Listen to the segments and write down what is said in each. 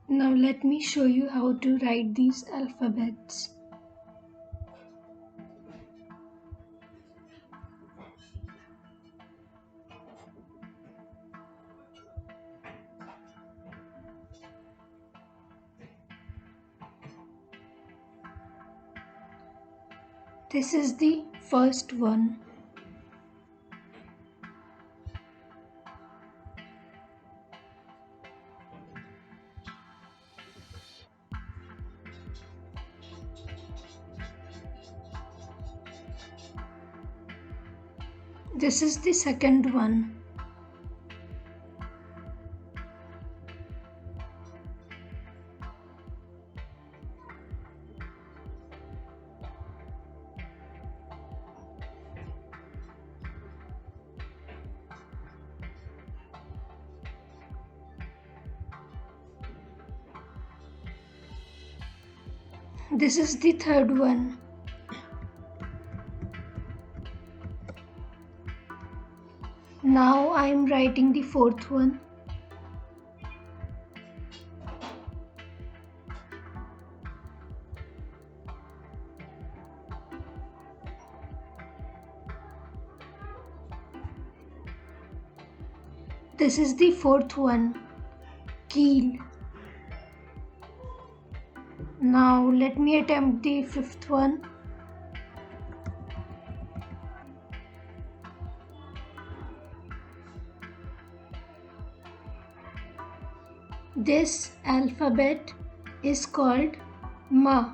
Now let me show you how to write these alphabets. This is the first one. This is the second one. This is the third one. Now I am writing the fourth one. This is the fourth one, keel. Now let me attempt the fifth one. This alphabet is called Ma.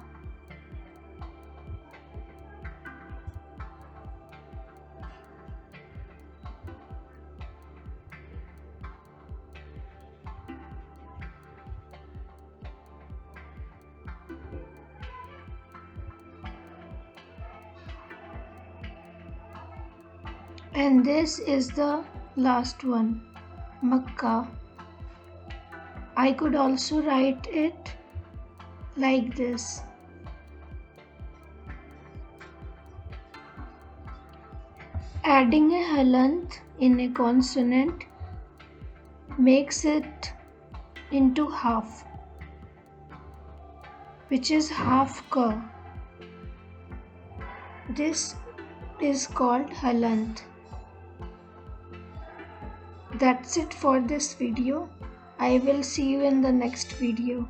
And this is the last one, Makkah. I could also write it like this. Adding a halant in a consonant makes it into half, which is half ka. This is called halant. That's it for this video. I will see you in the next video.